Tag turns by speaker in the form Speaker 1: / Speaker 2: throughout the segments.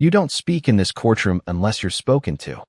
Speaker 1: You don't speak in this courtroom unless you're spoken to.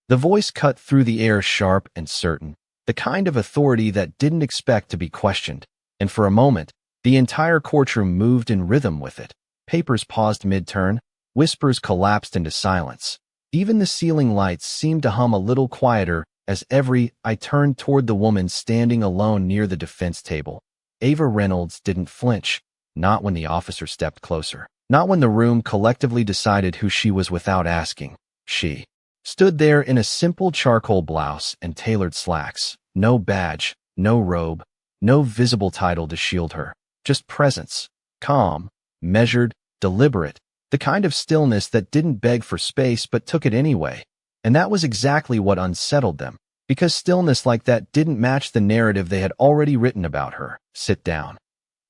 Speaker 1: The voice cut through the air sharp and certain, the kind of authority that didn't expect to be questioned, and for a moment, the entire courtroom moved in rhythm with it. Papers paused mid-turn, whispers collapsed into silence. Even the ceiling lights seemed to hum a little quieter as I turned toward the woman standing alone near the defense table. Ava Reynolds didn't flinch, not when the officer stepped closer. Not when the room collectively decided who she was without asking. She stood there in a simple charcoal blouse and tailored slacks. No badge, no robe, no visible title to shield her. Just presence. Calm, measured, deliberate. The kind of stillness that didn't beg for space but took it anyway. And that was exactly what unsettled them, because stillness like that didn't match the narrative they had already written about her. Sit down,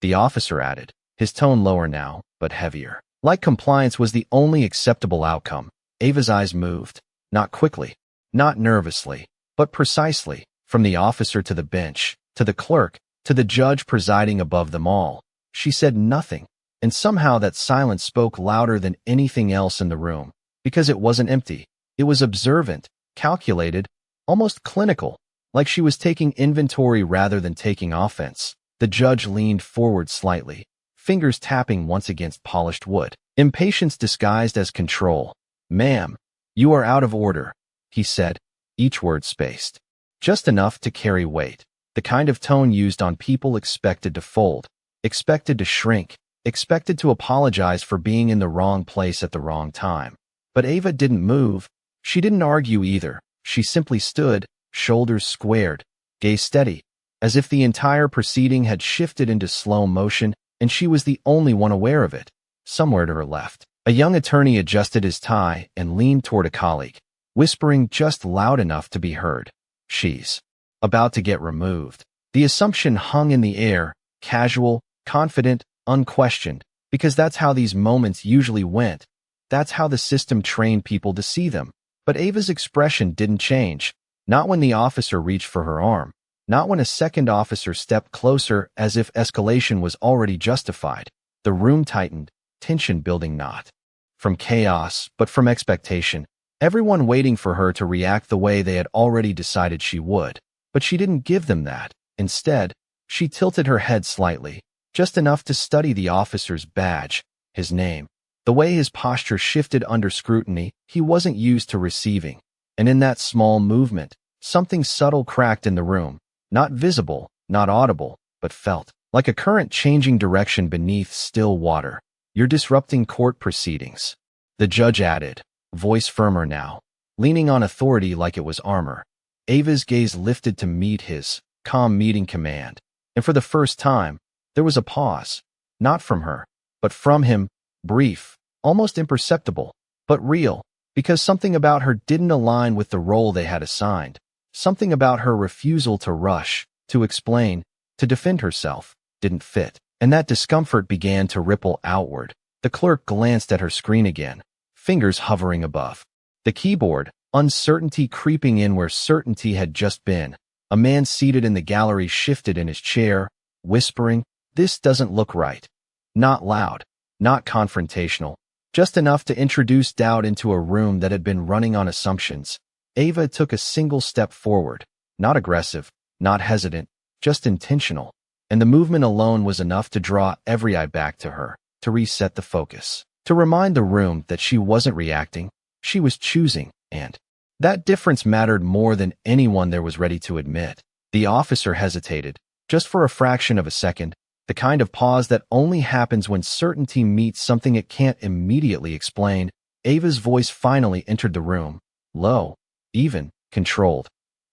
Speaker 1: the officer added, his tone lower now, but heavier. Like compliance was the only acceptable outcome. Ava's eyes moved, not quickly, not nervously, but precisely, from the officer to the bench, to the clerk, to the judge presiding above them all. She said nothing, and somehow that silence spoke louder than anything else in the room, because it wasn't empty. It was observant, calculated, almost clinical, like she was taking inventory rather than taking offense. The judge leaned forward slightly, fingers tapping once against polished wood. Impatience disguised as control. "Ma'am, you are out of order," he said, each word spaced. Just enough to carry weight. The kind of tone used on people expected to fold, expected to shrink, expected to apologize for being in the wrong place at the wrong time. But Ava didn't move. She didn't argue either. She simply stood, shoulders squared, gaze steady, as if the entire proceeding had shifted into slow motion and she was the only one aware of it. Somewhere to her left, a young attorney adjusted his tie and leaned toward a colleague, whispering just loud enough to be heard. "She's about to get removed." The assumption hung in the air, casual, confident, unquestioned, because that's how these moments usually went. That's how the system trained people to see them. But Ava's expression didn't change, not when the officer reached for her arm, not when a second officer stepped closer as if escalation was already justified. The room tightened, tension building not from chaos, but from expectation, everyone waiting for her to react the way they had already decided she would. But she didn't give them that. Instead, she tilted her head slightly, just enough to study the officer's badge, his name. The way his posture shifted under scrutiny, he wasn't used to receiving. And in that small movement, something subtle cracked in the room, not visible, not audible, but felt, like a current changing direction beneath still water. "You're disrupting court proceedings," the judge added, voice firmer now, leaning on authority like it was armor. Ava's gaze lifted to meet his, calm meeting command. And for the first time, there was a pause, not from her, but from him, brief, almost imperceptible, but real, because something about her didn't align with the role they had assigned. Something about her refusal to rush, to explain, to defend herself, didn't fit. And that discomfort began to ripple outward. The clerk glanced at her screen again, fingers hovering above the keyboard, uncertainty creeping in where certainty had just been. A man seated in the gallery shifted in his chair, whispering, "This doesn't look right." Not loud, not confrontational, just enough to introduce doubt into a room that had been running on assumptions. Ava took a single step forward, not aggressive, not hesitant, just intentional. And the movement alone was enough to draw every eye back to her, to reset the focus, to remind the room that she wasn't reacting, she was choosing, and that difference mattered more than anyone there was ready to admit. The officer hesitated, just for a fraction of a second, the kind of pause that only happens when certainty meets something it can't immediately explain. Ava's voice finally entered the room, low, even, controlled.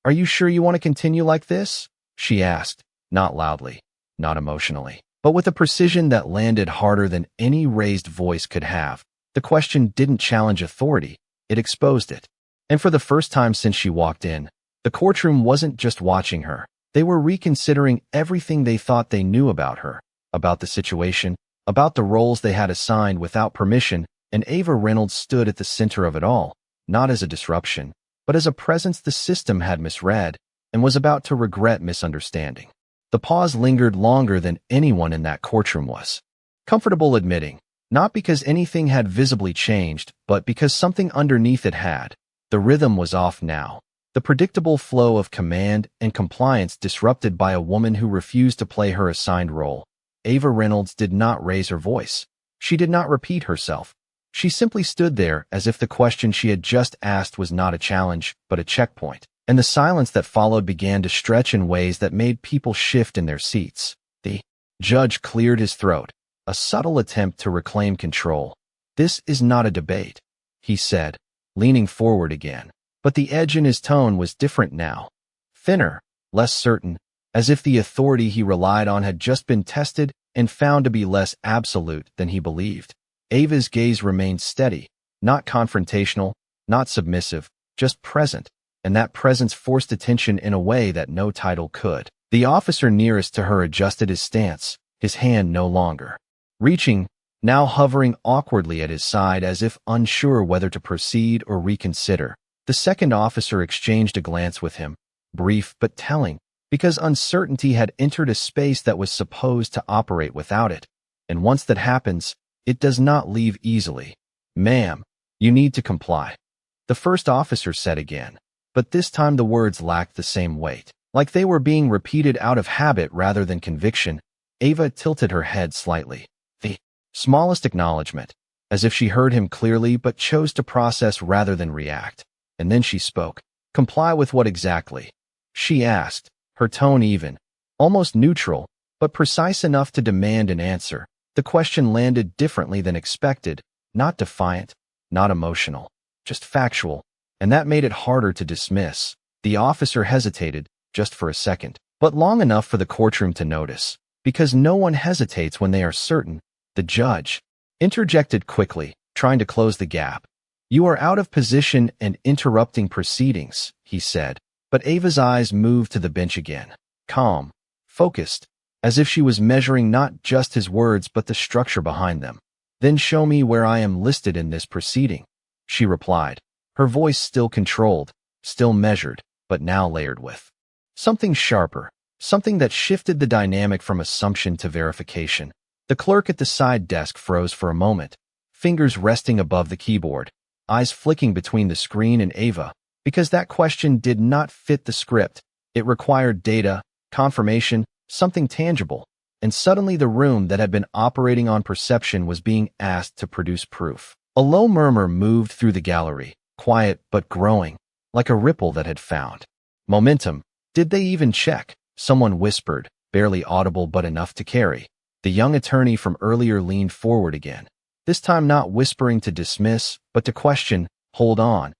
Speaker 1: "Are you sure you want to continue like this?" she asked, not loudly, not emotionally, but with a precision that landed harder than any raised voice could have. The question didn't challenge authority, it exposed it. And for the first time since she walked in, the courtroom wasn't just watching her. They were reconsidering everything they thought they knew about her, about the situation, about the roles they had assigned without permission, and Ava Reynolds stood at the center of it all, not as a disruption, but as a presence the system had misread and was about to regret misunderstanding. The pause lingered longer than anyone in that courtroom was comfortable admitting. Not because anything had visibly changed, but because something underneath it had. The rhythm was off now. The predictable flow of command and compliance disrupted by a woman who refused to play her assigned role. Ava Reynolds did not raise her voice. She did not repeat herself. She simply stood there as if the question she had just asked was not a challenge, but a checkpoint. And the silence that followed began to stretch in ways that made people shift in their seats. The judge cleared his throat, a subtle attempt to reclaim control. "This is not a debate," he said, leaning forward again. But the edge in his tone was different now. Thinner, less certain, as if the authority he relied on had just been tested and found to be less absolute than he believed. Ava's gaze remained steady, not confrontational, not submissive, just present, and that presence forced attention in a way that no title could. The officer nearest to her adjusted his stance, his hand no longer reaching, now hovering awkwardly at his side as if unsure whether to proceed or reconsider. The second officer exchanged a glance with him, brief but telling, because uncertainty had entered a space that was supposed to operate without it. And once that happens, it does not leave easily. "Ma'am, you need to comply," the first officer said again, but this time the words lacked the same weight. Like they were being repeated out of habit rather than conviction. Ava tilted her head slightly. The smallest acknowledgement, as if she heard him clearly but chose to process rather than react. And then she spoke. "Comply with what exactly?" she asked, her tone even, almost neutral, but precise enough to demand an answer. The question landed differently than expected, not defiant, not emotional, just factual, and that made it harder to dismiss. The officer hesitated, just for a second, but long enough for the courtroom to notice, because no one hesitates when they are certain. The judge interjected quickly, trying to close the gap. "You are out of position and interrupting proceedings," he said, but Ava's eyes moved to the bench again, calm, focused, as if she was measuring not just his words but the structure behind them. "Then show me where I am listed in this proceeding," she replied, her voice still controlled, still measured, but now layered with something sharper, something that shifted the dynamic from assumption to verification. The clerk at the side desk froze for a moment, fingers resting above the keyboard, eyes flicking between the screen and Ava, because that question did not fit the script. It required data, confirmation, something tangible, and suddenly the room that had been operating on perception was being asked to produce proof. A low murmur moved through the gallery, quiet but growing, like a ripple that had found momentum. "Did they even check?" someone whispered, barely audible but enough to carry. The young attorney from earlier leaned forward again, this time not whispering to dismiss, but to question. "Hold on,"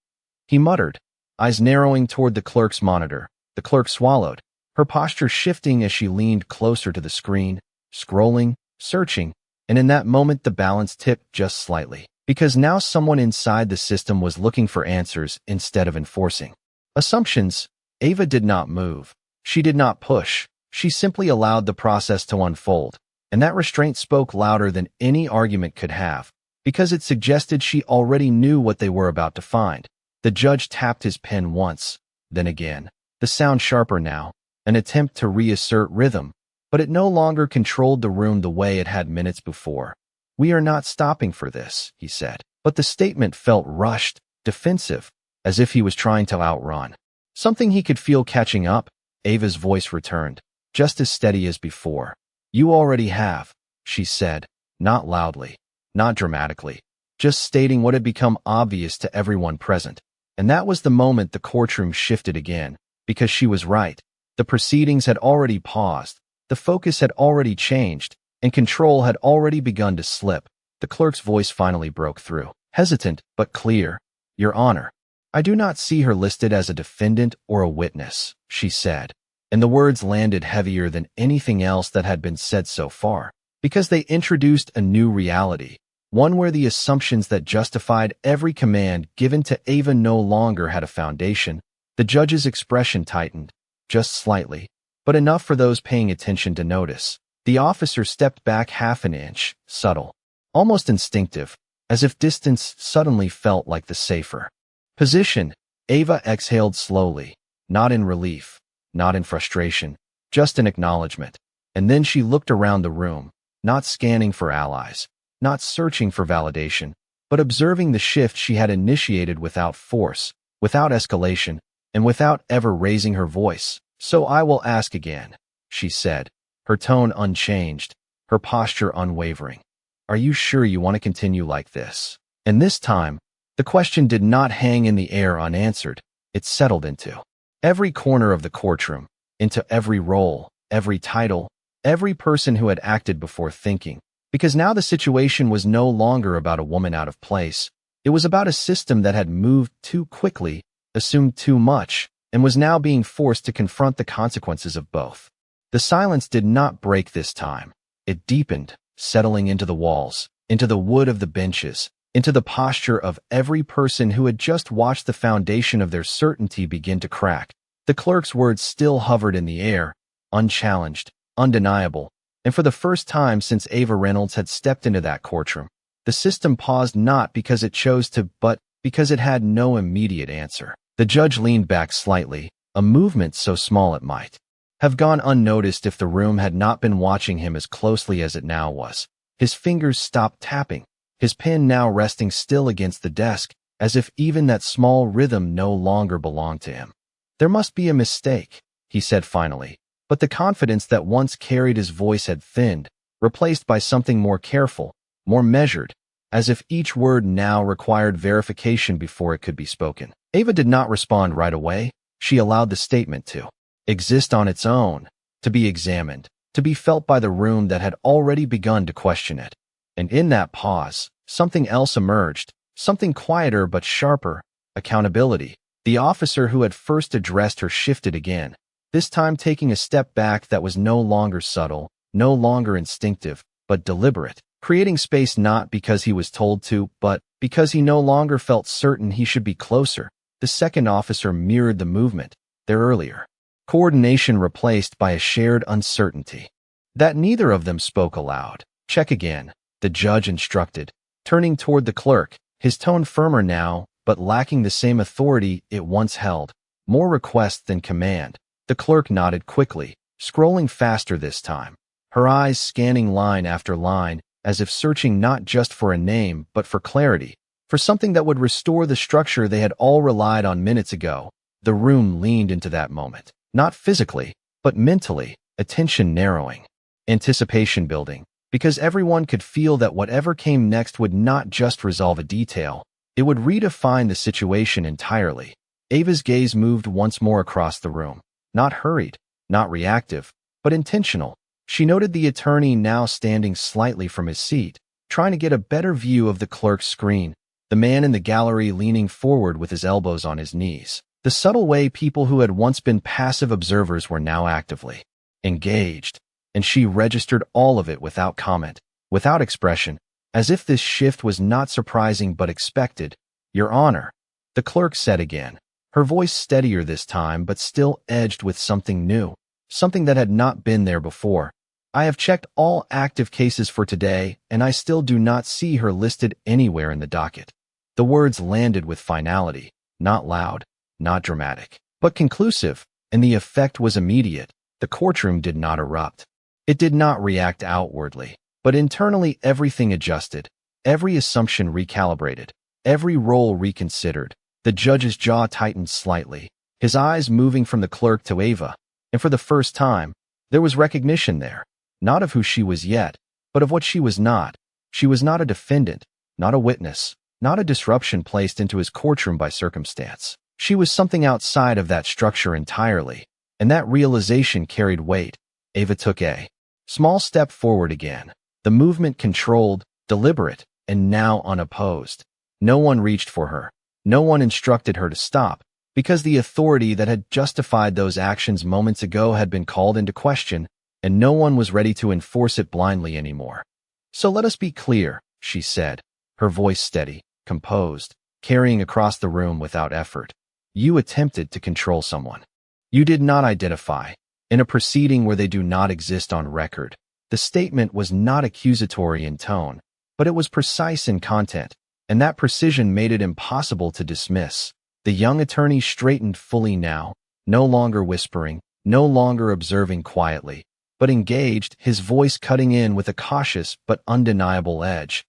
Speaker 1: he muttered, eyes narrowing toward the clerk's monitor. The clerk swallowed, her posture shifting as she leaned closer to the screen, scrolling, searching, and in that moment the balance tipped just slightly, because now someone inside the system was looking for answers instead of enforcing assumptions. Ava did not move. She did not push. She simply allowed the process to unfold, and that restraint spoke louder than any argument could have, because it suggested she already knew what they were about to find. The judge tapped his pen once, then again, the sound sharper now, an attempt to reassert rhythm, but it no longer controlled the room the way it had minutes before. "We are not stopping for this," he said, but the statement felt rushed, defensive, as if he was trying to outrun something he could feel catching up. Ava's voice returned, just as steady as before. "You already have," she said, not loudly, not dramatically, just stating what had become obvious to everyone present. And that was the moment the courtroom shifted again, because she was right. The proceedings had already paused, the focus had already changed, and control had already begun to slip. The clerk's voice finally broke through, hesitant but clear. "Your Honor, I do not see her listed as a defendant or a witness," she said, and the words landed heavier than anything else that had been said so far, because they introduced a new reality, one where the assumptions that justified every command given to Ava no longer had a foundation. The judge's expression tightened, just slightly, but enough for those paying attention to notice. The officer stepped back half an inch, subtle, almost instinctive, as if distance suddenly felt like the safer position. Ava exhaled slowly, not in relief, not in frustration, just in acknowledgement. And then she looked around the room, not scanning for allies, not searching for validation, but observing the shift she had initiated without force, without escalation, and without ever raising her voice. "So I will ask again," she said, her tone unchanged, her posture unwavering. "Are you sure you want to continue like this?" And this time, the question did not hang in the air unanswered. It settled into every corner of the courtroom, into every role, every title, every person who had acted before thinking. Because now the situation was no longer about a woman out of place. It was about a system that had moved too quickly, assumed too much, and was now being forced to confront the consequences of both. The silence did not break this time. It deepened, settling into the walls, into the wood of the benches, into the posture of every person who had just watched the foundation of their certainty begin to crack. The clerk's words still hovered in the air, unchallenged, undeniable, and for the first time since Ava Reynolds had stepped into that courtroom, the system paused not because it chose to, but because it had no immediate answer. The judge leaned back slightly, a movement so small it might have gone unnoticed if the room had not been watching him as closely as it now was. His fingers stopped tapping, his pen now resting still against the desk, as if even that small rhythm no longer belonged to him. "There must be a mistake," he said finally, but the confidence that once carried his voice had thinned, replaced by something more careful, more measured, as if each word now required verification before it could be spoken. Ava did not respond right away. She allowed the statement to exist on its own, to be examined, to be felt by the room that had already begun to question it. And in that pause, something else emerged, something quieter but sharper: accountability. The officer who had first addressed her shifted again, this time taking a step back that was no longer subtle, no longer instinctive, but deliberate, creating space not because he was told to, but because he no longer felt certain he should be closer. The second officer mirrored the movement, their earlier coordination replaced by a shared uncertainty. That neither of them spoke aloud. "Check again," the judge instructed, turning toward the clerk, his tone firmer now, but lacking the same authority it once held, more request than command. The clerk nodded quickly, scrolling faster this time, her eyes scanning line after line, as if searching not just for a name, but for clarity, for something that would restore the structure they had all relied on minutes ago. The room leaned into that moment, not physically, but mentally, attention narrowing, anticipation building, because everyone could feel that whatever came next would not just resolve a detail, it would redefine the situation entirely. Ava's gaze moved once more across the room, not hurried, not reactive, but intentional. She noted the attorney now standing slightly from his seat, trying to get a better view of the clerk's screen, the man in the gallery leaning forward with his elbows on his knees. The subtle way people who had once been passive observers were now actively engaged, and she registered all of it without comment, without expression, as if this shift was not surprising but expected. "Your Honor," the clerk said again, her voice steadier this time but still edged with something new, something that had not been there before. "I have checked all active cases for today, and I still do not see her listed anywhere in the docket." The words landed with finality, not loud, not dramatic, but conclusive, and the effect was immediate. The courtroom did not erupt. It did not react outwardly, but internally everything adjusted, every assumption recalibrated, every role reconsidered. The judge's jaw tightened slightly, his eyes moving from the clerk to Ava, and for the first time, there was recognition there, not of who she was yet, but of what she was not. She was not a defendant, not a witness, not a disruption placed into his courtroom by circumstance. She was something outside of that structure entirely, and that realization carried weight. Ava took a small step forward again, the movement controlled, deliberate, and now unopposed. No one reached for her. No one instructed her to stop, because the authority that had justified those actions moments ago had been called into question, and no one was ready to enforce it blindly anymore. "So let us be clear," she said, her voice steady, composed, carrying across the room without effort. "You attempted to control someone. You did not identify, in a proceeding where they do not exist on record." The statement was not accusatory in tone, but it was precise in content, and that precision made it impossible to dismiss. The young attorney straightened fully now, no longer whispering, no longer observing quietly. but engaged, his voice cutting in with a cautious but undeniable edge.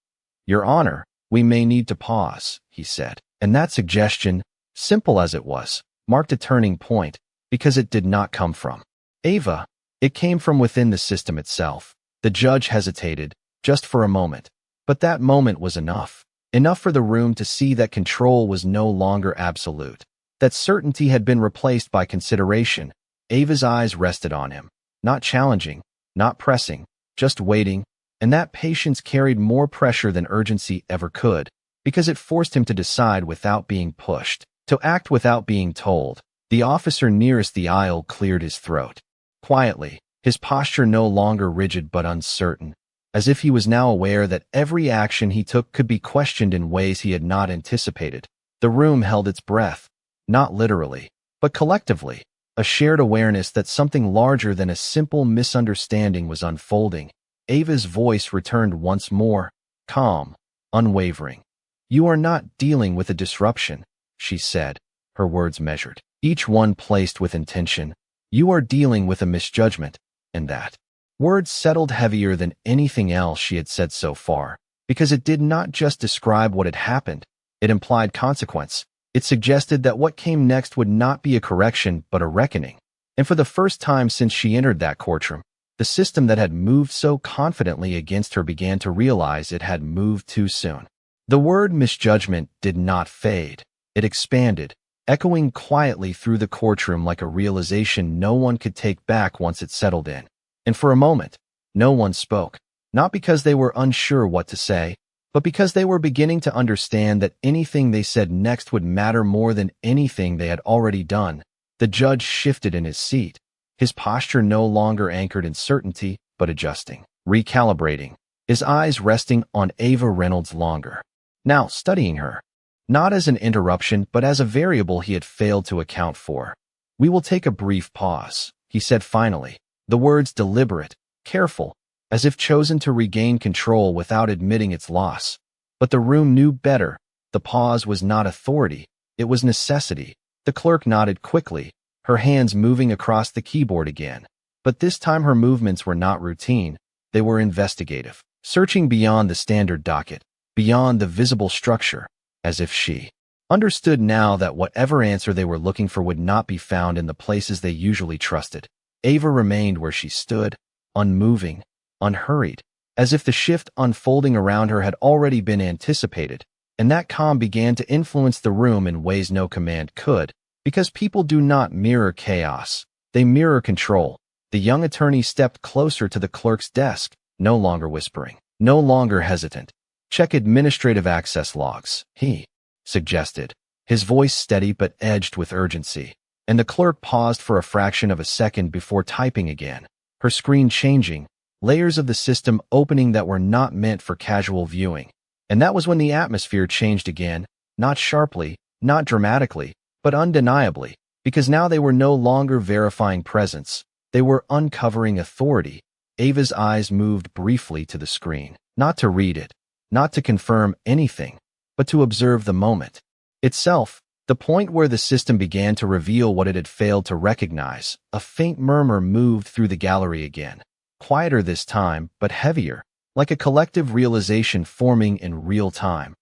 Speaker 1: "Your Honor, we may need to pause," he said. And that suggestion, simple as it was, marked a turning point, because it did not come from Ava. It came from within the system itself. The judge hesitated, just for a moment. But that moment was enough. Enough for the room to see that control was no longer absolute. That certainty had been replaced by consideration. Ava's eyes rested on him. Not challenging, not pressing, just waiting. And that patience carried more pressure than urgency ever could, because it forced him to decide without being pushed, to act without being told. The officer nearest the aisle cleared his throat. Quietly, his posture no longer rigid but uncertain, as if he was now aware that every action he took could be questioned in ways he had not anticipated. The room held its breath, not literally, but collectively, a shared awareness that something larger than a simple misunderstanding was unfolding. Ava's voice returned once more, calm, unwavering. "You are not dealing with a disruption," she said, her words measured, each one placed with intention. "You are dealing with a misjudgment," and that word settled heavier than anything else she had said so far, because it did not just describe what had happened, it implied consequence. It suggested that what came next would not be a correction but a reckoning. And for the first time since she entered that courtroom, the system that had moved so confidently against her began to realize it had moved too soon. The word misjudgment did not fade. It expanded, echoing quietly through the courtroom like a realization no one could take back once it settled in. And for a moment, no one spoke, not because they were unsure what to say, but because they were beginning to understand that anything they said next would matter more than anything they had already done. The judge shifted in his seat, his posture no longer anchored in certainty, but adjusting, recalibrating, his eyes resting on Ava Reynolds longer, now studying her, not as an interruption, but as a variable he had failed to account for. "We will take a brief pause," he said finally, the words deliberate, careful, as if chosen to regain control without admitting its loss. But the room knew better. The pause was not authority, it was necessity. The clerk nodded quickly, her hands moving across the keyboard again. But this time her movements were not routine, they were investigative, searching beyond the standard docket, beyond the visible structure, as if she understood now that whatever answer they were looking for would not be found in the places they usually trusted. Ava remained where she stood, unmoving, unhurried, as if the shift unfolding around her had already been anticipated, and that calm began to influence the room in ways no command could, because people do not mirror chaos, they mirror control. The young attorney stepped closer to the clerk's desk, no longer whispering, no longer hesitant. "Check administrative access logs," he suggested, his voice steady but edged with urgency. And the clerk paused for a fraction of a second before typing again, her screen changing, layers of the system opening that were not meant for casual viewing. And that was when the atmosphere changed again, not sharply, not dramatically, but undeniably, because now they were no longer verifying presence, they were uncovering authority. Ava's eyes moved briefly to the screen, not to read it, not to confirm anything, but to observe the moment itself, the point where the system began to reveal what it had failed to recognize. A faint murmur moved through the gallery again, quieter this time, but heavier, like a collective realization forming in real time.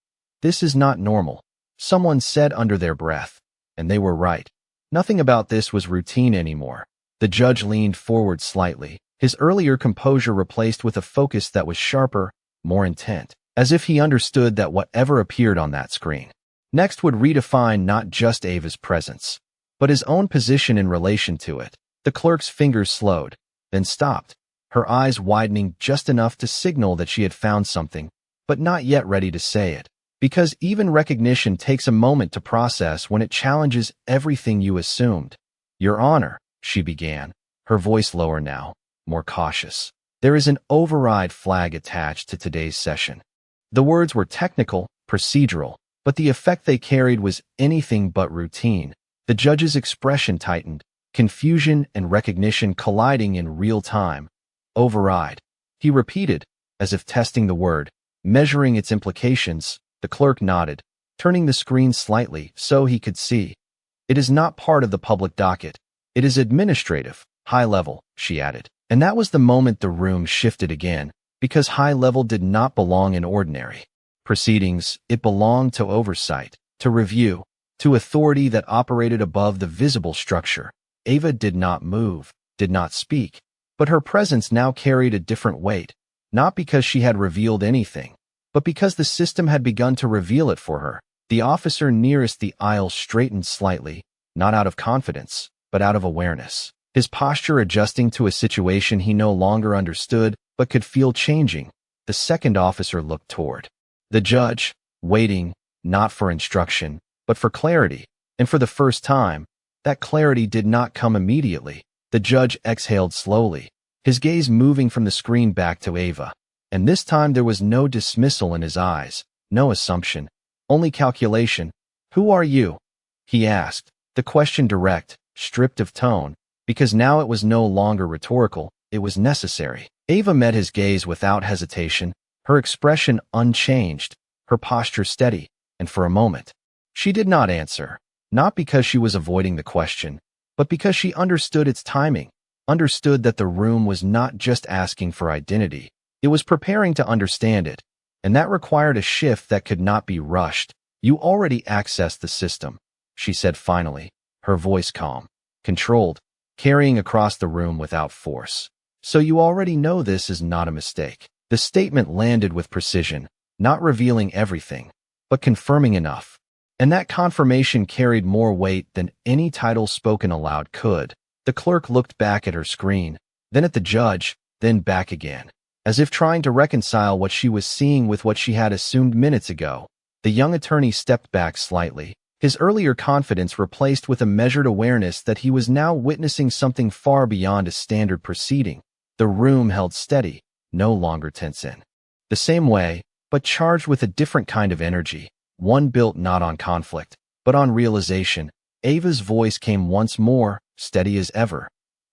Speaker 1: "This is not normal," someone said under their breath, and they were right. Nothing about this was routine anymore. The judge leaned forward slightly, his earlier composure replaced with a focus that was sharper, more intent, as if he understood that whatever appeared on that screen next would redefine not just Ava's presence, but his own position in relation to it. The clerk's fingers slowed, then stopped, her eyes widening just enough to signal that she had found something, but not yet ready to say it. Because even recognition takes a moment to process when it challenges everything you assumed. "Your Honor," she began, her voice lower now, more cautious. "There is an override flag attached to today's session." The words were technical, procedural, but the effect they carried was anything but routine. The judge's expression tightened, confusion and recognition colliding in real time. "Override," he repeated, as if testing the word, measuring its implications. The clerk nodded, turning the screen slightly so he could see. "It is not part of the public docket. It is administrative, high level," she added. And that was the moment the room shifted again, because high level did not belong in ordinary proceedings. It belonged to oversight, to review, to authority that operated above the visible structure. Ava did not move, did not speak, but her presence now carried a different weight, not because she had revealed anything, but because the system had begun to reveal it for her. The officer nearest the aisle straightened slightly, not out of confidence, but out of awareness, his posture adjusting to a situation he no longer understood but could feel changing. The second officer looked toward the judge, waiting, not for instruction, but for clarity. And for the first time, that clarity did not come immediately. The judge exhaled slowly, his gaze moving from the screen back to Ava. And this time there was no dismissal in his eyes, no assumption, only calculation. "Who are you?" he asked, the question direct, stripped of tone, because now it was no longer rhetorical, it was necessary. Ava met his gaze without hesitation, her expression unchanged, her posture steady, and for a moment, she did not answer, not because she was avoiding the question, but because she understood its timing, understood that the room was not just asking for identity, it was preparing to understand it, and that required a shift that could not be rushed. "You already accessed the system," she said finally, her voice calm, controlled, carrying across the room without force. "So you already know this is not a mistake." The statement landed with precision, not revealing everything, but confirming enough. And that confirmation carried more weight than any title spoken aloud could. The clerk looked back at her screen, then at the judge, then back again, as if trying to reconcile what she was seeing with what she had assumed minutes ago. The young attorney stepped back slightly, his earlier confidence replaced with a measured awareness that he was now witnessing something far beyond a standard proceeding. The room held steady, no longer tense in the same way, but charged with a different kind of energy, one built not on conflict, but on realization. Ava's voice came once more, steady as ever.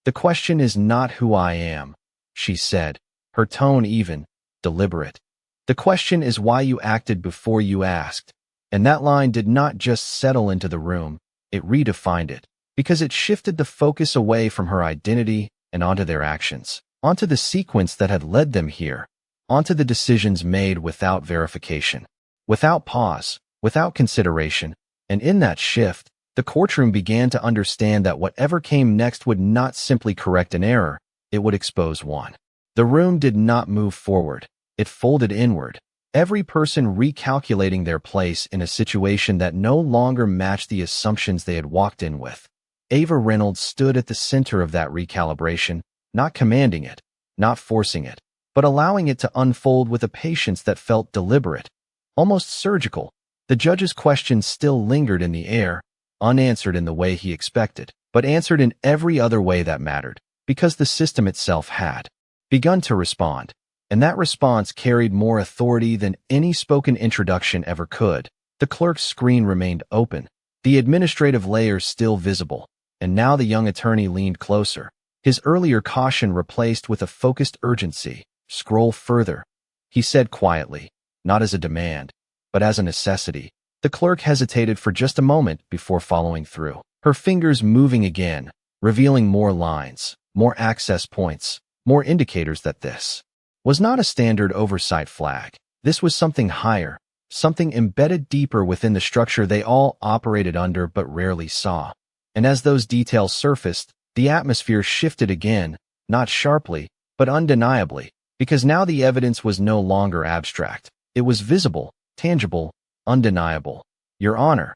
Speaker 1: "The question is not who I am," she said, her tone even, deliberate. "The question is why you acted before you asked." And that line did not just settle into the room, it redefined it, because it shifted the focus away from her identity and onto their actions, onto the sequence that had led them here, onto the decisions made without verification, without pause, without consideration. And in that shift, the courtroom began to understand that whatever came next would not simply correct an error, it would expose one. The room did not move forward, it folded inward, every person recalculating their place in a situation that no longer matched the assumptions they had walked in with. Ava Reynolds stood at the center of that recalibration, not commanding it, not forcing it, but allowing it to unfold with a patience that felt deliberate, almost surgical. The judge's question still lingered in the air, unanswered in the way he expected, but answered in every other way that mattered, because the system itself had begun to respond, and that response carried more authority than any spoken introduction ever could. The clerk's screen remained open, the administrative layers still visible, and now the young attorney leaned closer, his earlier caution replaced with a focused urgency. "Scroll further," he said quietly, not as a demand, but as a necessity. The clerk hesitated for just a moment before following through, her fingers moving again, revealing more lines, more access points, more indicators that this was not a standard oversight flag. This was something higher, something embedded deeper within the structure they all operated under but rarely saw. And as those details surfaced, the atmosphere shifted again, not sharply, but undeniably, because now the evidence was no longer abstract. It was visible, tangible, undeniable. "Your Honor,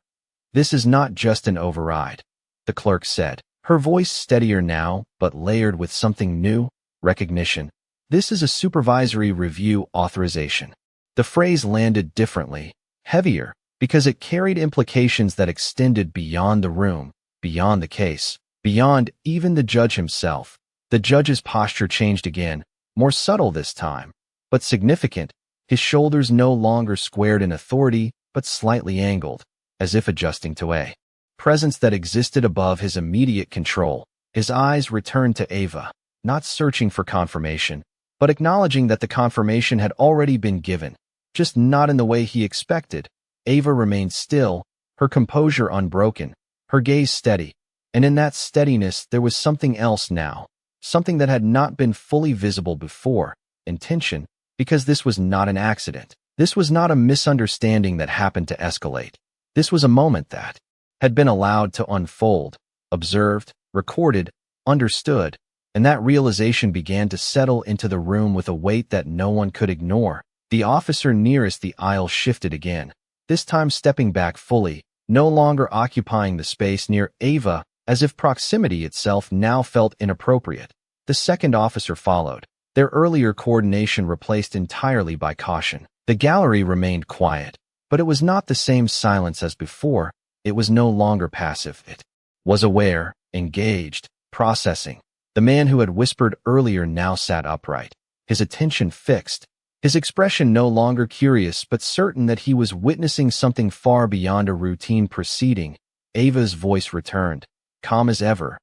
Speaker 1: this is not just an override," the clerk said, her voice steadier now, but layered with something new, recognition. "This is a supervisory review authorization." The phrase landed differently, heavier, because it carried implications that extended beyond the room, beyond the case, beyond even the judge himself. The judge's posture changed again, more subtle this time, but significant, his shoulders no longer squared in authority, but slightly angled, as if adjusting to a presence that existed above his immediate control. His eyes returned to Ava, not searching for confirmation, but acknowledging that the confirmation had already been given, just not in the way he expected. Ava remained still, her composure unbroken, her gaze steady, and in that steadiness there was something else now, something that had not been fully visible before, intention, because this was not an accident. This was not a misunderstanding that happened to escalate. This was a moment that had been allowed to unfold, observed, recorded, understood, and that realization began to settle into the room with a weight that no one could ignore. The officer nearest the aisle shifted again, this time stepping back fully, no longer occupying the space near Ava, as if proximity itself now felt inappropriate. The second officer followed, their earlier coordination replaced entirely by caution. The gallery remained quiet, but it was not the same silence as before. It was no longer passive. It was aware, engaged, processing. The man who had whispered earlier now sat upright, his attention fixed, his expression no longer curious but certain that he was witnessing something far beyond a routine proceeding. Ava's voice returned, calm as ever.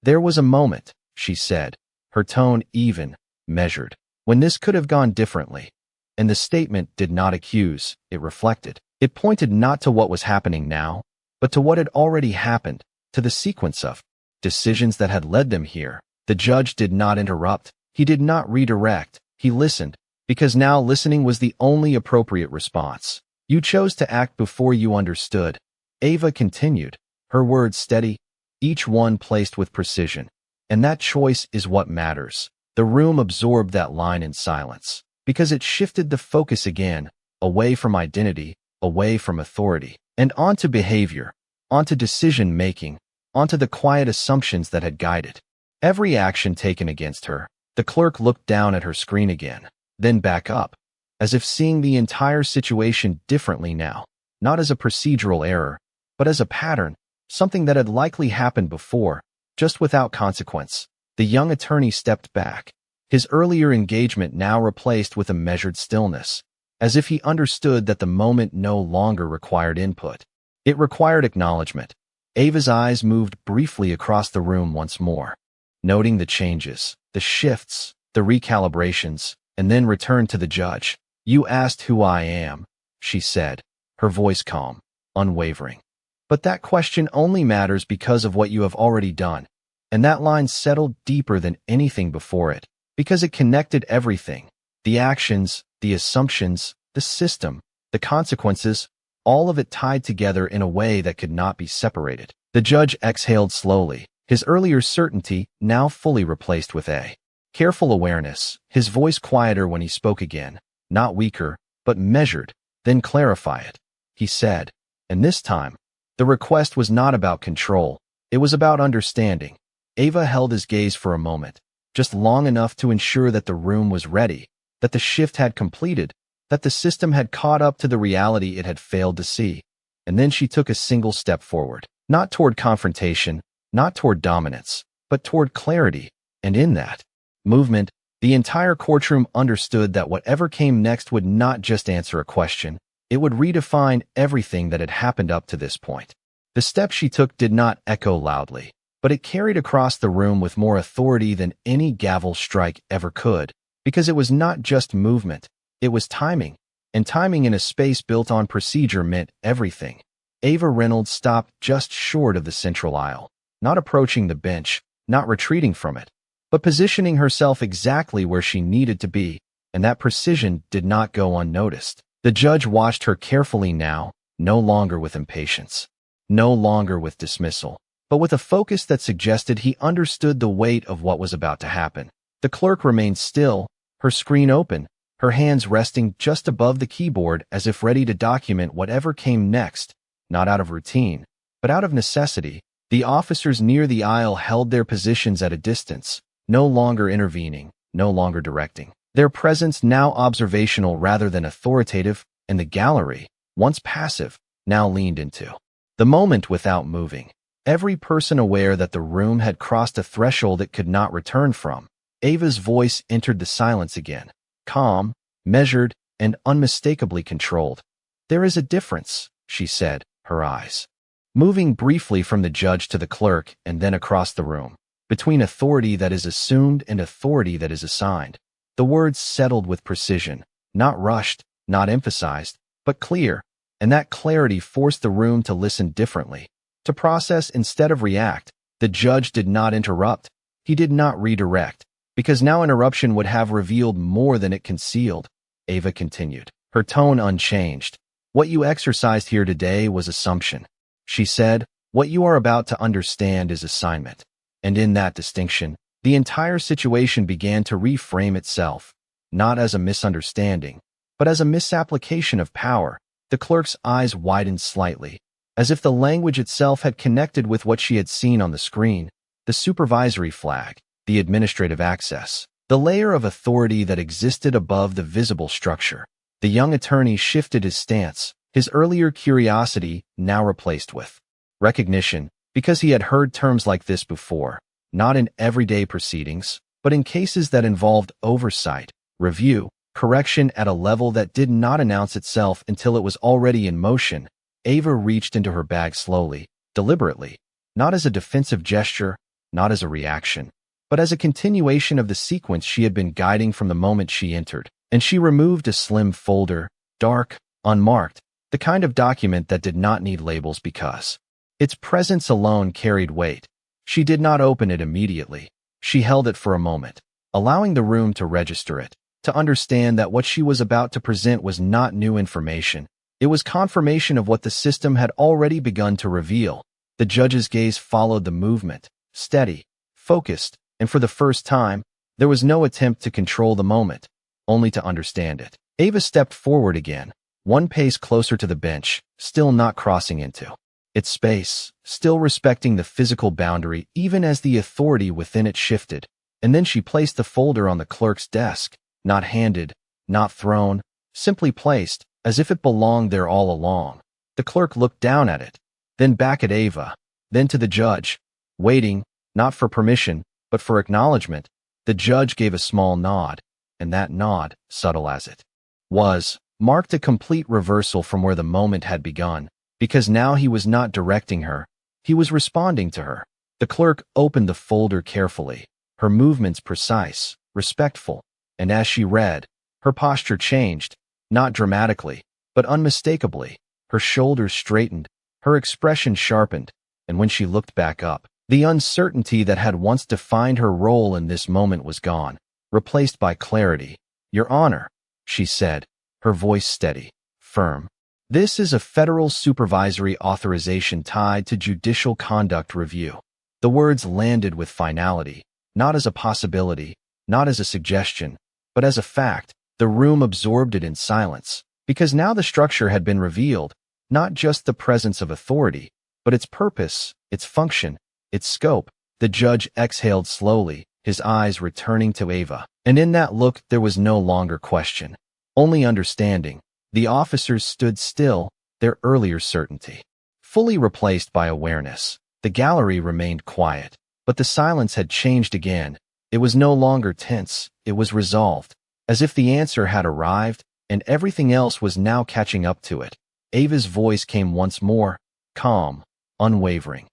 Speaker 1: "There was a moment," she said, her tone even, measured, "when this could have gone differently." And the statement did not accuse, it reflected. It pointed not to what was happening now, but to what had already happened, to the sequence of decisions that had led them here. The judge did not interrupt. He did not redirect. He listened, because now listening was the only appropriate response. "You chose to act before you understood," Ava continued, her words steady, each one placed with precision. "And that choice is what matters." The room absorbed that line in silence, because it shifted the focus again, away from identity, away from authority, and onto behavior, onto decision-making, onto the quiet assumptions that had guided every action taken against her. The clerk looked down at her screen again, then back up, as if seeing the entire situation differently now, not as a procedural error, but as a pattern, something that had likely happened before, just without consequence. The young attorney stepped back, his earlier engagement now replaced with a measured stillness, as if he understood that the moment no longer required input. It required acknowledgement. Ava's eyes moved briefly across the room once more, noting the changes, the shifts, the recalibrations, and then returned to the judge. "You asked who I am," she said, her voice calm, unwavering. "But that question only matters because of what you have already done." And that line settled deeper than anything before it, because it connected everything. The actions, the assumptions, the system, the consequences, all of it tied together in a way that could not be separated. The judge exhaled slowly, his earlier certainty now fully replaced with a careful awareness, his voice quieter when he spoke again, not weaker, but measured. "Then clarify it," he said. And this time, the request was not about control, it was about understanding. Ava held his gaze for a moment, just long enough to ensure that the room was ready, that the shift had completed, that the system had caught up to the reality it had failed to see. And then she took a single step forward, not toward confrontation, not toward dominance, but toward clarity. And in that movement, the entire courtroom understood that whatever came next would not just answer a question, it would redefine everything that had happened up to this point. The step she took did not echo loudly, but it carried across the room with more authority than any gavel strike ever could, because it was not just movement, it was timing, and timing in a space built on procedure meant everything. Ava Reynolds stopped just short of the central aisle, not approaching the bench, not retreating from it, but positioning herself exactly where she needed to be, and that precision did not go unnoticed. The judge watched her carefully now, no longer with impatience, no longer with dismissal, but with a focus that suggested he understood the weight of what was about to happen. The clerk remained still, her screen open, her hands resting just above the keyboard as if ready to document whatever came next, not out of routine, but out of necessity. The officers near the aisle held their positions at a distance, no longer intervening, no longer directing. Their presence now observational rather than authoritative, and the gallery, once passive, now leaned into the moment without moving. Every person aware that the room had crossed a threshold it could not return from. Ava's voice entered the silence again, calm, measured, and unmistakably controlled. "There is a difference," she said, her eyes moving briefly from the judge to the clerk and then across the room, between authority that is assumed and authority that is assigned. The words settled with precision, not rushed, not emphasized, but clear, and that clarity forced the room to listen differently, to process instead of react. The judge did not interrupt. He did not redirect, because now interruption would have revealed more than it concealed. Ava continued, her tone unchanged. What you exercised here today was assumption. She said, what you are about to understand is assignment. And in that distinction, the entire situation began to reframe itself, not as a misunderstanding, but as a misapplication of power. The clerk's eyes widened slightly, as if the language itself had connected with what she had seen on the screen, the supervisory flag, the administrative access, the layer of authority that existed above the visible structure. The young attorney shifted his stance, his earlier curiosity now replaced with recognition, because he had heard terms like this before, not in everyday proceedings, but in cases that involved oversight, review, correction at a level that did not announce itself until it was already in motion. Ava reached into her bag slowly, deliberately, not as a defensive gesture, not as a reaction, but as a continuation of the sequence she had been guiding from the moment she entered, and she removed a slim folder, dark, unmarked, the kind of document that did not need labels because its presence alone carried weight. She did not open it immediately. She held it for a moment, allowing the room to register it, to understand that what she was about to present was not new information. It was confirmation of what the system had already begun to reveal. The judge's gaze followed the movement, steady, focused, and for the first time, there was no attempt to control the moment, only to understand it. Ava stepped forward again, one pace closer to the bench, still not crossing into its space, still respecting the physical boundary even as the authority within it shifted. And then she placed the folder on the clerk's desk, not handed, not thrown, simply placed, as if it belonged there all along. The clerk looked down at it, then back at Ava, then to the judge, waiting, not for permission, but for acknowledgement. The judge gave a small nod, and that nod, subtle as it was, marked a complete reversal from where the moment had begun, because now he was not directing her, he was responding to her. The clerk opened the folder carefully, her movements precise, respectful, and as she read, her posture changed, not dramatically, but unmistakably. Her shoulders straightened, her expression sharpened, and when she looked back up, the uncertainty that had once defined her role in this moment was gone, replaced by clarity. Your Honor, she said, her voice steady, firm. This is a federal supervisory authorization tied to judicial conduct review. The words landed with finality, not as a possibility, not as a suggestion, but as a fact. The room absorbed it in silence, because now the structure had been revealed, not just the presence of authority, but its purpose, its function, its scope. The judge exhaled slowly, his eyes returning to Ava, and in that look there was no longer question, only understanding. The officers stood still, their earlier certainty fully replaced by awareness. The gallery remained quiet, but the silence had changed again. It was no longer tense, it was resolved, as if the answer had arrived, and everything else was now catching up to it. Ava's voice came once more, calm, unwavering.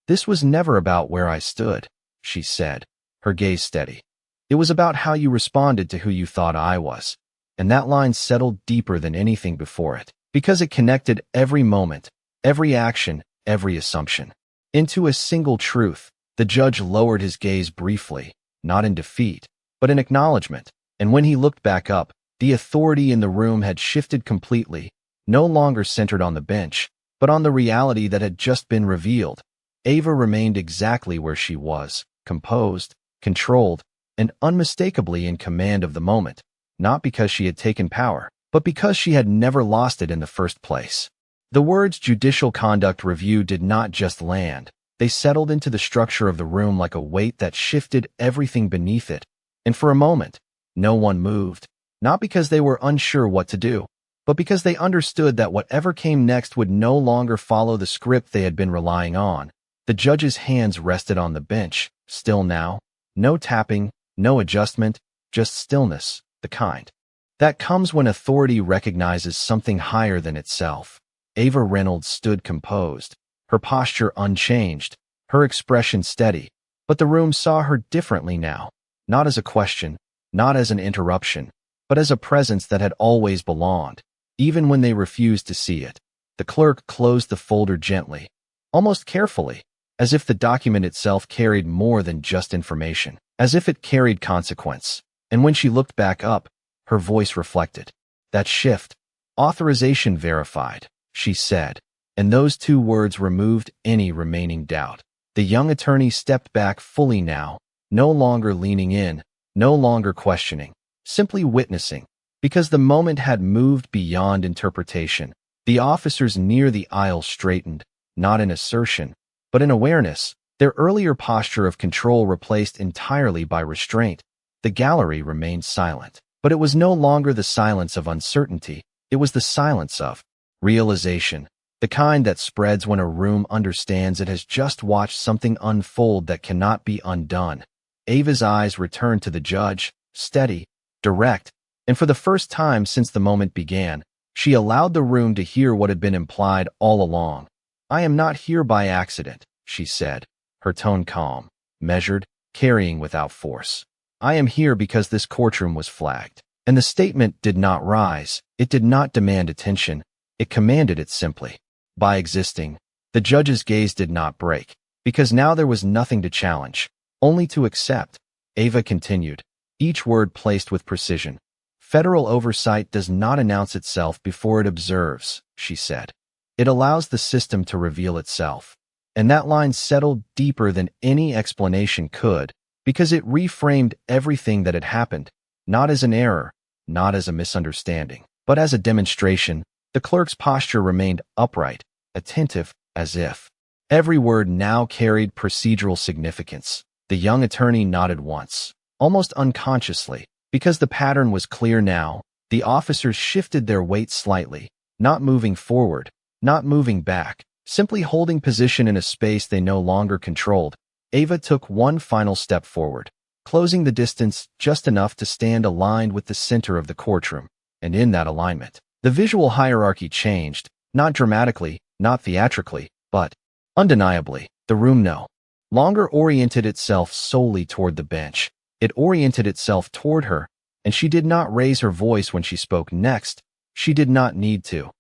Speaker 1: This was never about where I stood, she said, her gaze steady. It was about how you responded to who you thought I was. And that line settled deeper than anything before it, because it connected every moment, every action, every assumption, into a single truth. The judge lowered his gaze briefly, not in defeat, but in acknowledgement, and when he looked back up, the authority in the room had shifted completely, no longer centered on the bench, but on the reality that had just been revealed. Ava remained exactly where she was, composed, controlled, and unmistakably in command of the moment. Not because she had taken power, but because she had never lost it in the first place. The words judicial conduct review did not just land. They settled into the structure of the room like a weight that shifted everything beneath it. And for a moment, no one moved, not because they were unsure what to do, but because they understood that whatever came next would no longer follow the script they had been relying on. The judge's hands rested on the bench, still now. No tapping, no adjustment, just stillness. The kind that comes when authority recognizes something higher than itself. Ava Reynolds stood composed, her posture unchanged, her expression steady, but the room saw her differently now, not as a question, not as an interruption, but as a presence that had always belonged, even when they refused to see it. The clerk closed the folder gently, almost carefully, as if the document itself carried more than just information, as if it carried consequence. And when she looked back up, her voice reflected that shift. Authorization verified, she said, and those two words removed any remaining doubt. The young attorney stepped back fully now, no longer leaning in, no longer questioning, simply witnessing, because the moment had moved beyond interpretation. The officers near the aisle straightened, not in assertion, but in awareness, their earlier posture of control replaced entirely by restraint. The gallery remained silent, but it was no longer the silence of uncertainty, it was the silence of realization, the kind that spreads when a room understands it has just watched something unfold that cannot be undone. Ava's eyes returned to the judge, steady, direct, and for the first time since the moment began, she allowed the room to hear what had been implied all along. "I am not here by accident," she said, her tone calm, measured, carrying without force. "I am here because this courtroom was flagged." And the statement did not rise, it did not demand attention, it commanded it simply. By existing, the judge's gaze did not break, because now there was nothing to challenge, only to accept. Ava continued, each word placed with precision. "Federal oversight does not announce itself before it observes," she said. "It allows the system to reveal itself." And that line settled deeper than any explanation could, because it reframed everything that had happened, not as an error, not as a misunderstanding, but as a demonstration. The clerk's posture remained upright, attentive, as if every word now carried procedural significance. The young attorney nodded once, almost unconsciously, because the pattern was clear now. The officers shifted their weight slightly, not moving forward, not moving back, simply holding position in a space they no longer controlled. Ava took one final step forward, closing the distance just enough to stand aligned with the center of the courtroom. And in that alignment, the visual hierarchy changed, not dramatically, not theatrically, but undeniably. The room no longer oriented itself solely toward the bench. It oriented itself toward her, and she did not raise her voice when she spoke next. She did not need to.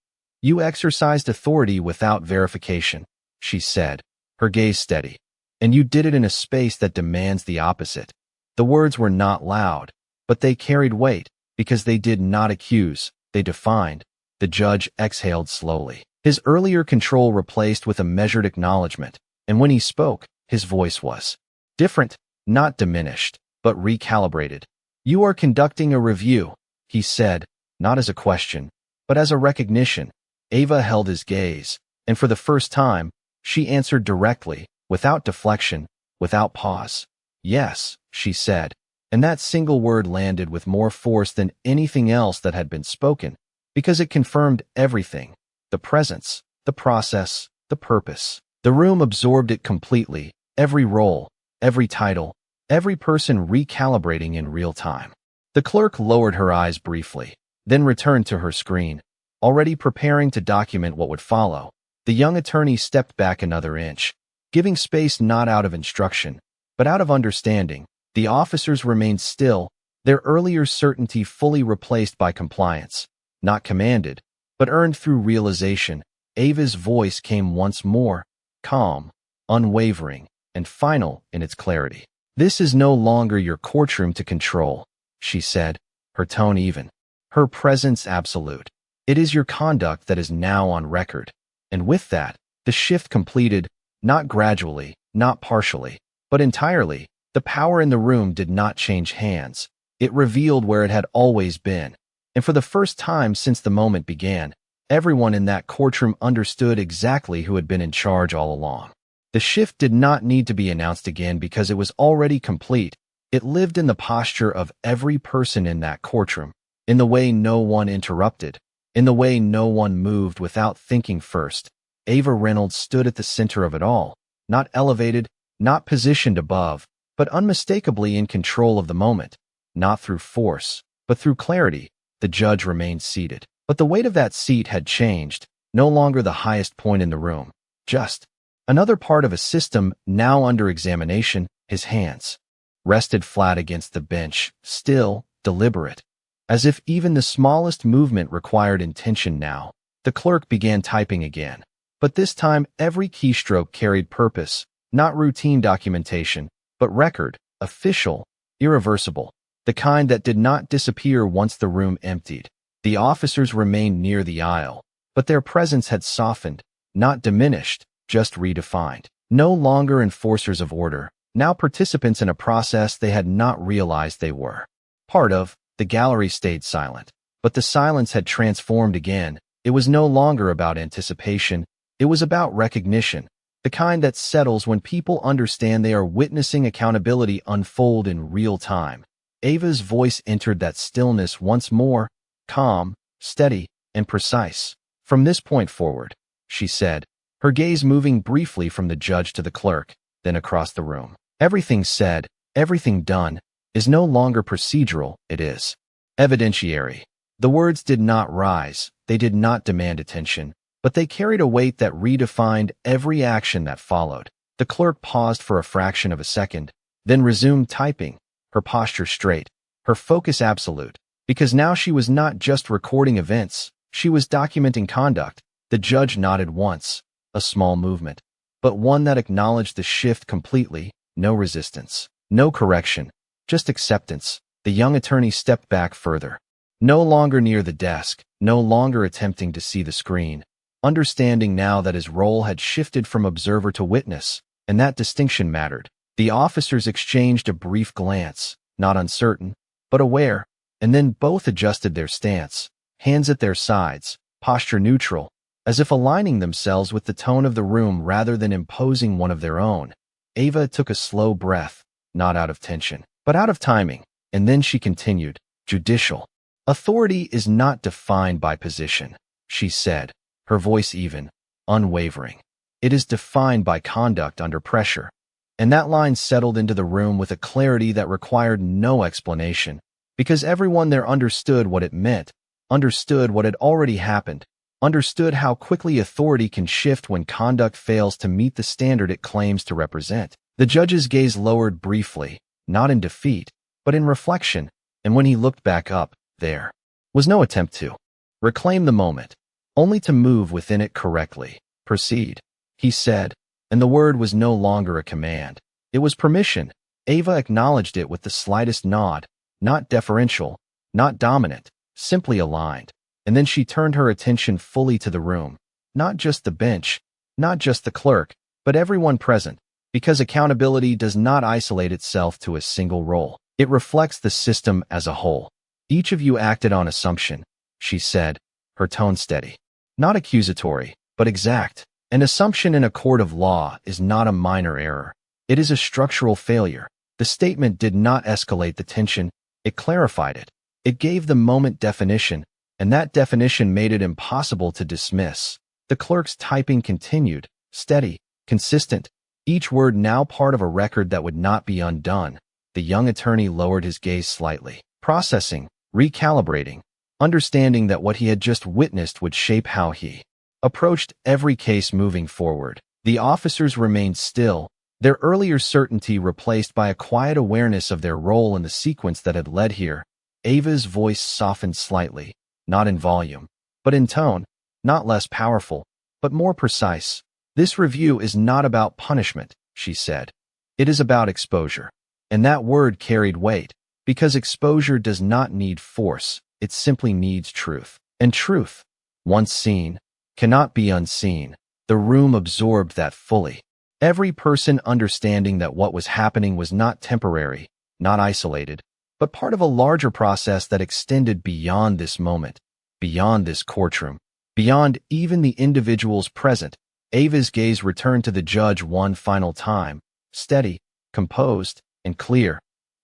Speaker 1: "You exercised authority without verification," she said, her gaze steady. "And you did it in a space that demands the opposite." The words were not loud, but they carried weight, because they did not accuse, they defined. The judge exhaled slowly, his earlier control replaced with a measured acknowledgement, and when he spoke, his voice was different, not diminished, but recalibrated. "You are conducting a review," he said, not as a question, but as a recognition. Ava held his gaze, and for the first time, she answered directly, without deflection, without pause. "Yes," she said, and that single word landed with more force than anything else that had been spoken, because it confirmed everything: the presence, the process, the purpose. The room absorbed it completely, every role, every title, every person recalibrating in real time. The clerk lowered her eyes briefly, then returned to her screen, already preparing to document what would follow. The young attorney stepped back another inch, giving space not out of instruction, but out of understanding. The officers remained still, their earlier certainty fully replaced by compliance, not commanded, but earned through realization. Ava's voice came once more, calm, unwavering, and final in its clarity. "This is no longer your courtroom to control," she said, her tone even, her presence absolute. "It is your conduct that is now on record." And with that, the shift completed, not gradually, not partially, but entirely. The power in the room did not change hands. It revealed where it had always been. And for the first time since the moment began, everyone in that courtroom understood exactly who had been in charge all along. The shift did not need to be announced again because it was already complete. It lived in the posture of every person in that courtroom, in the way no one interrupted, in the way no one moved without thinking first. Ava Reynolds stood at the center of it all, not elevated, not positioned above, but unmistakably in control of the moment, not through force, but through clarity. The judge remained seated, but the weight of that seat had changed, no longer the highest point in the room, just another part of a system now under examination. His hands rested flat against the bench, still, deliberate, as if even the smallest movement required intention now. The clerk began typing again, but this time every keystroke carried purpose, Not routine documentation, but record, official, irreversible, the kind that did not disappear once the room emptied. The officers remained near the aisle, but their presence had softened, not diminished, just redefined. No longer enforcers of order, now participants in a process they had not realized they were part of. The gallery stayed silent, but the silence had transformed again. It was no longer about anticipation, it was about recognition, the kind that settles when people understand they are witnessing accountability unfold in real time. Ava's voice entered that stillness once more, calm, steady, and precise. From this point forward, she said, her gaze moving briefly from the judge to the clerk, then across the room. Everything said, everything done, is no longer procedural, it is evidentiary. The words did not rise, they did not demand attention, but they carried a weight that redefined every action that followed. The clerk paused for a fraction of a second, then resumed typing, her posture straight, her focus absolute, because now she was not just recording events, she was documenting conduct. The judge nodded once, a small movement, but one that acknowledged the shift completely, no resistance, no correction, just acceptance. The young attorney stepped back further, no longer near the desk, no longer attempting to see the screen, understanding now that his role had shifted from observer to witness, and that distinction mattered. The officers exchanged a brief glance, not uncertain, but aware, and then both adjusted their stance, hands at their sides, posture neutral, as if aligning themselves with the tone of the room rather than imposing one of their own. Ava took a slow breath, not out of tension, but out of timing, and then she continued, judicial authority is not defined by position, she said, her voice even, unwavering. It is defined by conduct under pressure. And that line settled into the room with a clarity that required no explanation, because everyone there understood what it meant, understood what had already happened, understood how quickly authority can shift when conduct fails to meet the standard it claims to represent. The judge's gaze lowered briefly, not in defeat, but in reflection, and when he looked back up, there was no attempt to reclaim the moment, only to move within it correctly. Proceed, he said, and the word was no longer a command. It was permission. Ava acknowledged it with the slightest nod, not deferential, not dominant, simply aligned. And then she turned her attention fully to the room, not just the bench, not just the clerk, but everyone present, because accountability does not isolate itself to a single role. It reflects the system as a whole. Each of you acted on assumption, she said, her tone steady. Not accusatory, but exact. An assumption in a court of law is not a minor error. It is a structural failure. The statement did not escalate the tension, it clarified it. It gave the moment definition, and that definition made it impossible to dismiss. The clerk's typing continued, steady, consistent, each word now part of a record that would not be undone. The young attorney lowered his gaze slightly, processing, recalibrating, understanding that what he had just witnessed would shape how he approached every case moving forward. The officers remained still, their earlier certainty replaced by a quiet awareness of their role in the sequence that had led here. Ava's voice softened slightly, not in volume, but in tone, not less powerful, but more precise. This review is not about punishment, she said. It is about exposure. And that word carried weight, because exposure does not need force, it simply needs truth. And truth, once seen, cannot be unseen. The room absorbed that fully. Every person understanding that what was happening was not temporary, not isolated, but part of a larger process that extended beyond this moment, beyond this courtroom, beyond even the individuals present. Ava's gaze returned to the judge one final time, steady, composed, and clear.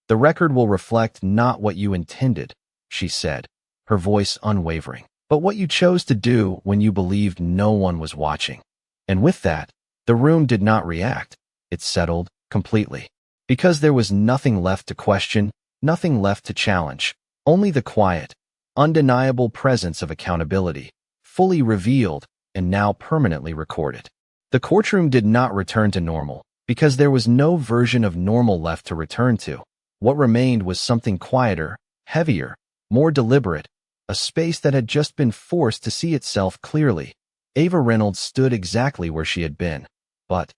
Speaker 1: The record will reflect not what you intended, she said, her voice unwavering, but what you chose to do when you believed no one was watching. And with that, the room did not react. It settled completely, because there was nothing left to question, nothing left to challenge, only the quiet, undeniable presence of accountability, fully revealed and now permanently recorded. The courtroom did not return to normal, because there was no version of normal left to return to. What remained was something quieter, heavier, more deliberate, a space that had just been forced to see itself clearly. Ava Reynolds stood exactly where she had been, but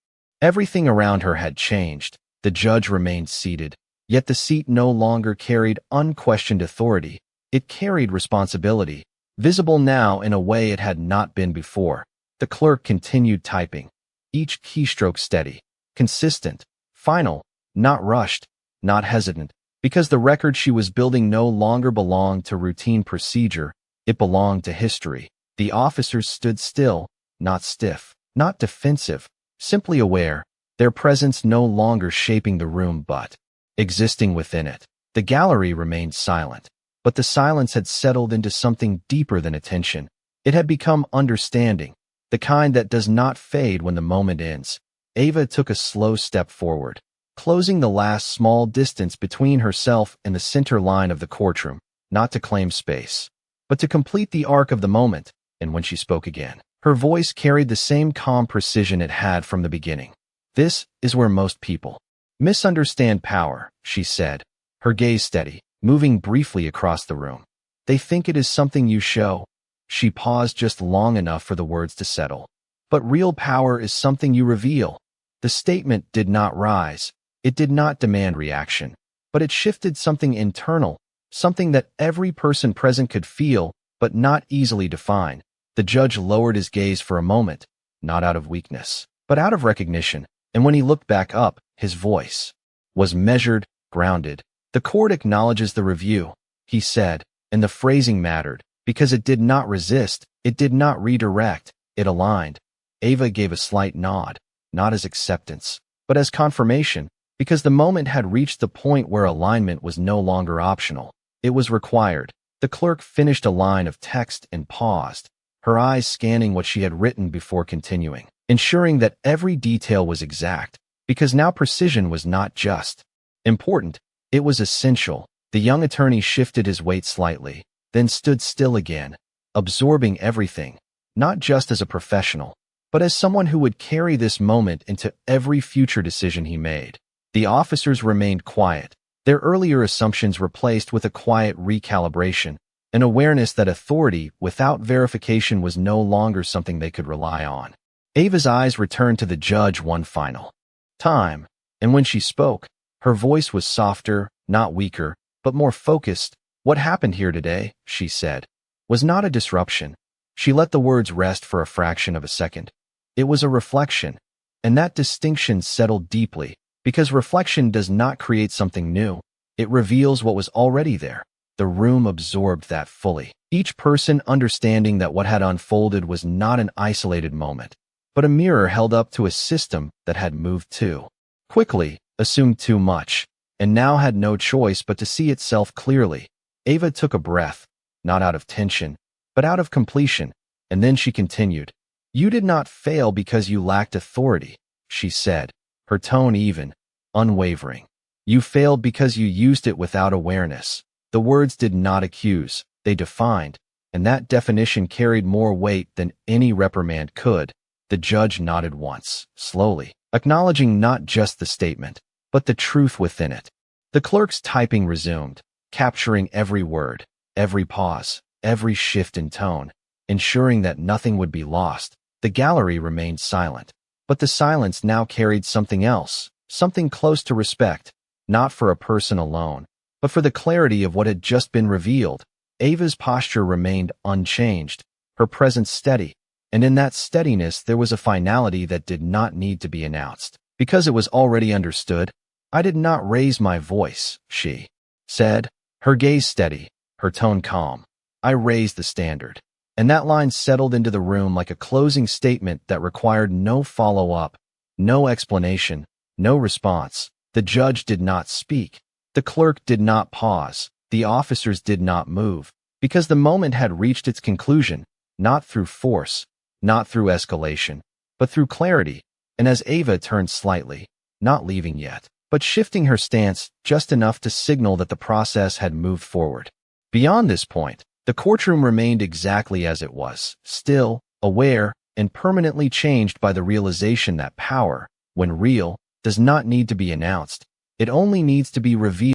Speaker 1: Everything around her had changed. The judge remained seated, yet the seat no longer carried unquestioned authority. It carried responsibility, visible now in a way it had not been before. The clerk continued typing, each keystroke steady, consistent, final, not rushed, not hesitant, because the record she was building no longer belonged to routine procedure, it belonged to history. The officers stood still, not stiff, not defensive, simply aware, their presence no longer shaping the room but existing within it. The gallery remained silent, but the silence had settled into something deeper than attention. It had become understanding, the kind that does not fade when the moment ends. Ava took a slow step forward, closing the last small distance between herself and the center line of the courtroom, not to claim space, but to complete the arc of the moment. And when she spoke again, her voice carried the same calm precision it had from the beginning. This is where most people misunderstand power, she said, her gaze steady, moving briefly across the room. They think it is something you show. She paused just long enough for the words to settle. But real power is something you reveal. The statement did not rise. It did not demand reaction, but it shifted something internal, something that every person present could feel, but not easily define. The judge lowered his gaze for a moment, not out of weakness, but out of recognition, and when he looked back up, his voice was measured, grounded. The court acknowledges the review, he said, and the phrasing mattered, because it did not resist, it did not redirect, it aligned. Ava gave a slight nod, not as acceptance, but as confirmation, because the moment had reached the point where alignment was no longer optional. It was required. The clerk finished a line of text and paused, her eyes scanning what she had written before continuing, ensuring that every detail was exact, because now precision was not just important, it was essential. The young attorney shifted his weight slightly, then stood still again, absorbing everything, not just as a professional, but as someone who would carry this moment into every future decision he made. The officers remained quiet, their earlier assumptions replaced with a quiet recalibration, an awareness that authority without verification was no longer something they could rely on. Ava's eyes returned to the judge one final time, and when she spoke, her voice was softer, not weaker, but more focused. What happened here today, she said, was not a disruption. She let the words rest for a fraction of a second. It was a reflection, and that distinction settled deeply, because reflection does not create something new. It reveals what was already there. The room absorbed that fully, each person understanding that what had unfolded was not an isolated moment, but a mirror held up to a system that had moved too quickly, assumed too much, and now had no choice but to see itself clearly. Ava took a breath, not out of tension, but out of completion, and then she continued. You did not fail because you lacked authority, she said, her tone even, unwavering. You failed because you used it without awareness. The words did not accuse, they defined, and that definition carried more weight than any reprimand could. The judge nodded once, slowly, acknowledging not just the statement, but the truth within it. The clerk's typing resumed, capturing every word, every pause, every shift in tone, ensuring that nothing would be lost. The gallery remained silent, but the silence now carried something else, something close to respect, not for a person alone, but for the clarity of what had just been revealed. Ava's posture remained unchanged, her presence steady, and in that steadiness there was a finality that did not need to be announced, because it was already understood. I did not raise my voice, she said, her gaze steady, her tone calm. I raised the standard. And that line settled into the room like a closing statement that required no follow-up, no explanation, no response. The judge did not speak. The clerk did not pause. The officers did not move, because the moment had reached its conclusion, not through force, not through escalation, but through clarity. And as Ava turned slightly, not leaving yet, but shifting her stance just enough to signal that the process had moved forward. Beyond this point, the courtroom remained exactly as it was, still, aware, and permanently changed by the realization that power, when real, does not need to be announced. It only needs to be revealed.